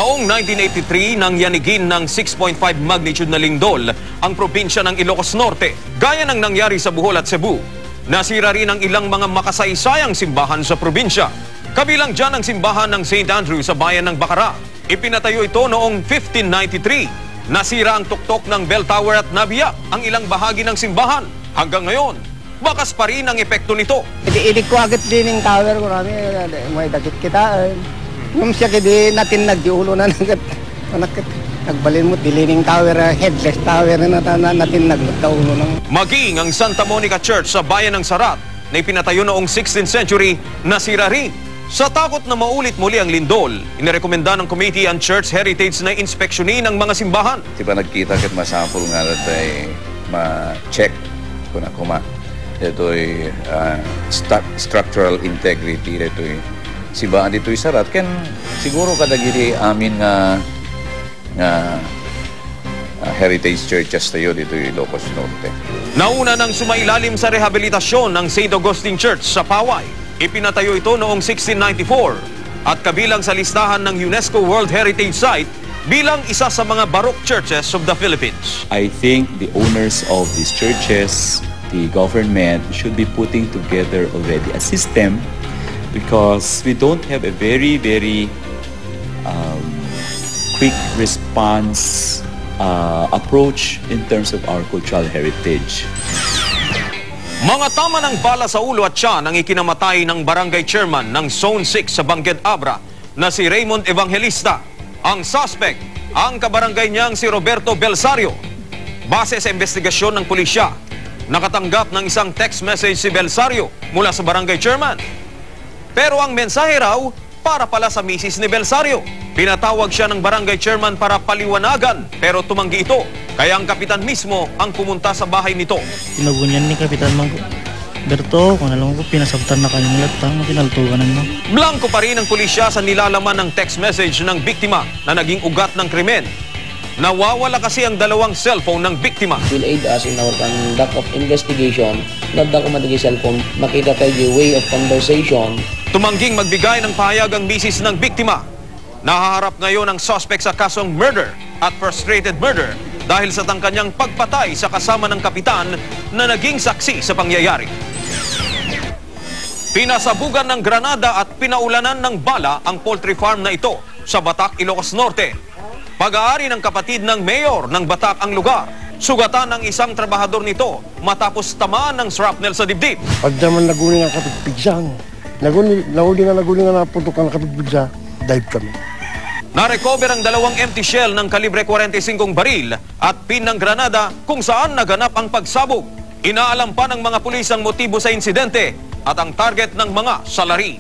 Noong 1983, nang yanigin ng 6.5 magnitude na lindol ang probinsya ng Ilocos Norte, gaya ng nangyari sa Bohol at Cebu. Nasira rin ang ilang mga makasaysayang simbahan sa probinsya. Kabilang dyan ang simbahan ng St. Andrew sa bayan ng Bacara. Ipinatayo ito noong 1593. Nasira ang tuktok ng bell tower at nabiyak ang ilang bahagi ng simbahan. Hanggang ngayon, bakas pa rin ang epekto nito. Idik ko agad din yung tower ko namin, may dagit kita. Yung siya kaya natin nagdiulo na nagbalin mo, dilining tower, headless tower na natin nagdaulo ng. Maging ang Santa Monica Church sa bayan ng Sarat na ipinatayo noong 16th century, nasira rin. Sa takot na maulit muli ang lindol, inirekomenda ng committee ang church heritage na inspeksyonin ang mga simbahan. Diba nagkita kat masample nga natin ma-check kung ako ito'y structural integrity ito'y simbahan dito'y Sarat. Ken siguro kadagiri amin nga heritage churches tayo dito'y Ilocos Norte. Nauna nang sumailalim sa rehabilitasyon ng St. Augustine Church sa Paway. Ipinatayo ito noong 1694 at kabilang sa listahan ng UNESCO World Heritage Site bilang isa sa mga Baroque churches of the Philippines. I think the owners of these churches, the government, should be putting together already a system because we don't have a very quick response approach in terms of our cultural heritage. Mga tama ng bala sa ulo at tiyan ang ikinamatay ng barangay chairman ng Zone 6 sa Bangged Abra na si Raymond Evangelista. Ang suspect, ang kabarangay niyang si Roberto Belsario. Base sa investigasyon ng pulisya, nakatanggap ng isang text message si Belsario mula sa barangay chairman. Pero ang mensahe raw para pala sa misis ni Belsario. Pinatawag siya ng barangay chairman para paliwanagan pero tumanggi ito. Kaya ang kapitan mismo ang pumunta sa bahay nito. Pinabunyan ni Kapitan Berto, kung alam ko pinasabtan na kanyang latang, pinaltuganan mo. Blanco pa rin ang pulisya sa nilalaman ng text message ng biktima na naging ugat ng krimen. Nawawala kasi ang dalawang cellphone ng biktima. Will aid us in our conduct of investigation. Nadda ko matagi cellphone, makita tayo the way of conversation. Tumangging magbigay ng pahayag ang misis ng biktima. Nahaharap ngayon ang suspect sa kasong murder at frustrated murder dahil sa tangkanyang pagpatay sa kasama ng kapitan na naging saksi sa pangyayari. Pinasabugan ng granada at pinaulanan ng bala ang poultry farm na ito sa Batak, Ilocos Norte. Pag-aari ng kapatid ng mayor ng Batak ang lugar. Sugatan ng isang trabahador nito matapos tamaan ng shrapnel sa dibdib. Pag naman naguling ang kapitpigsang, naguling nga napuntok ang kapitpigsa, dive kami. Na-recover ang dalawang empty shell ng kalibre 45 baril at pin ng granada kung saan naganap ang pagsabog. Inaalam pa ng mga pulis ang motibo sa insidente at ang target ng mga salari.